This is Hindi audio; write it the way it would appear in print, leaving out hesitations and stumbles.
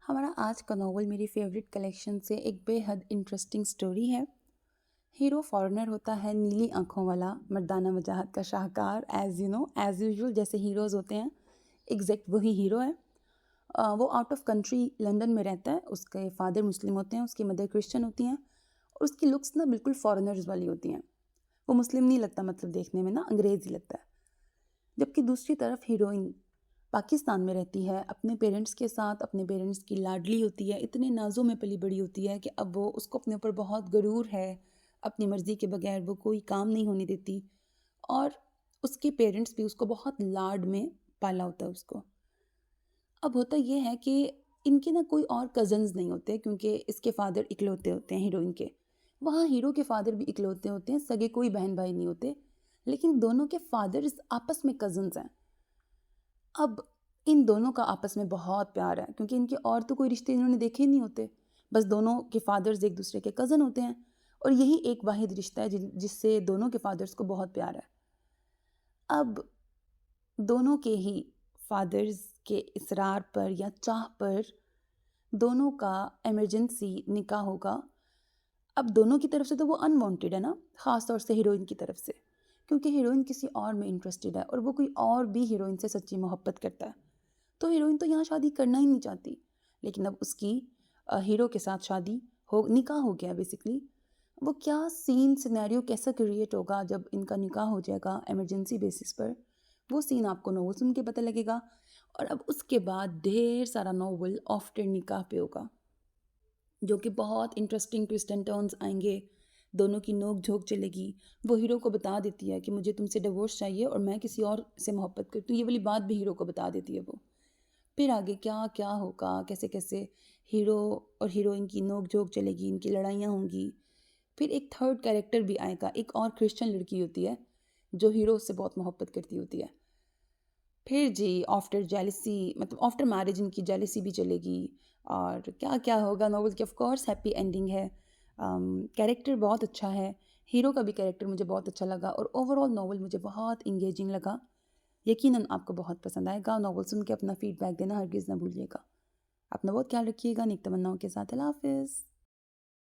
हमारा आज का नॉवल मेरी फेवरेट कलेक्शन से एक बेहद इंटरेस्टिंग स्टोरी है। हीरो फॉरेनर होता है, नीली आंखों वाला, मर्दाना वजाहत का शाहकार, एज यूजुअल जैसे हीरोज़ होते हैं, एग्जैक्ट वही हीरो है। वो आउट ऑफ कंट्री लंदन में रहता है। उसके फादर मुस्लिम होते हैं, उसकी मदर क्रिश्चियन होती हैं और उसकी लुक्स ना बिल्कुल फॉरेनर्स वाली होती हैं। वो मुस्लिम नहीं लगता, मतलब देखने में ना अंग्रेज़ ही लगता है। जबकि दूसरी तरफ हीरोइन पाकिस्तान में रहती है, अपने पेरेंट्स के साथ, अपने पेरेंट्स की लाडली होती है, इतने नाज़ों में पली बड़ी होती है कि अब वो उसको अपने ऊपर बहुत गरूर है, अपनी मर्ज़ी के बगैर वो कोई काम नहीं होने देती। और उसके पेरेंट्स भी उसको बहुत लाड में पाला होता है उसको। अब होता ये है कि इनके ना कोई और कज़न्स नहीं होते, क्योंकि इसके फादर इकलौते होते हैं हीरोइन के। वहाँ हीरो के फादर भी इकलौते होते हैं, सगे कोई बहन भाई नहीं होते, लेकिन दोनों के फादर्स आपस में कज़न्स हैं। अब इन दोनों का आपस में बहुत प्यार है, क्योंकि इनके और तो कोई रिश्ते इन्होंने देखे ही नहीं होते। बस दोनों के फादर्स एक दूसरे के कज़न होते हैं और यही एक वाहिद रिश्ता है जिससे दोनों के फादर्स को बहुत प्यार है। अब दोनों के ही फादर्स के इसरार पर या चाह पर दोनों का इमरजेंसी निकाह होगा। अब दोनों की तरफ से तो वो अनवांटेड है ना, ख़ास तौर से हीरोइन की तरफ से, क्योंकि हीरोइन किसी और में इंटरेस्टेड है और वो कोई और भी हीरोइन से सच्ची मोहब्बत करता है। तो हीरोइन तो यहाँ शादी करना ही नहीं चाहती, लेकिन अब उसकी हीरो के साथ शादी हो, निकाह हो गया बेसिकली। वो क्या सीन सिनेरियो कैसा क्रिएट होगा जब इनका निकाह हो जाएगा इमरजेंसी बेसिस पर, वो सीन आपको नोवेल सुन के पता लगेगा। और अब उसके बाद ढेर सारा नोवेल आफ्टर निकाह पे होगा, जो कि बहुत इंटरेस्टिंग ट्विस्ट एंड टर्न्स आएंगे। दोनों की नोक झोंक चलेगी। वो हीरो को बता देती है कि मुझे तुमसे डिवोर्स चाहिए और मैं किसी और से मोहब्बत करती हूँ, ये वाली बात भी हीरो को बता देती है वो। फिर आगे क्या क्या होगा, कैसे कैसे हीरो और हीरोइन की नोक झोंक चलेगी, इनकी लड़ाइयाँ होंगी। फिर एक थर्ड कैरेक्टर भी आएगा, एक और क्रिश्चियन लड़की होती है जो हीरो से बहुत मोहब्बत करती होती है। फिर जी आफ्टर जेलिसी, मतलब आफ्टर मैरिज इनकी जेलिसी भी चलेगी। और क्या क्या होगा नॉवल की, ऑफ कोर्स हैप्पी एंडिंग है। कैरेक्टर बहुत अच्छा है, हीरो का भी कैरेक्टर मुझे बहुत अच्छा लगा और ओवरऑल नॉवल मुझे बहुत इंगेजिंग लगा। यकीनन आपको बहुत पसंद आएगा। नॉवल सुन के अपना फीडबैक देना हरगिज़ ना भूलिएगा। अपना बहुत ख्याल रखिएगा। नेक तमन्नाओं के साथ, अल्लाह हाफ़िज़।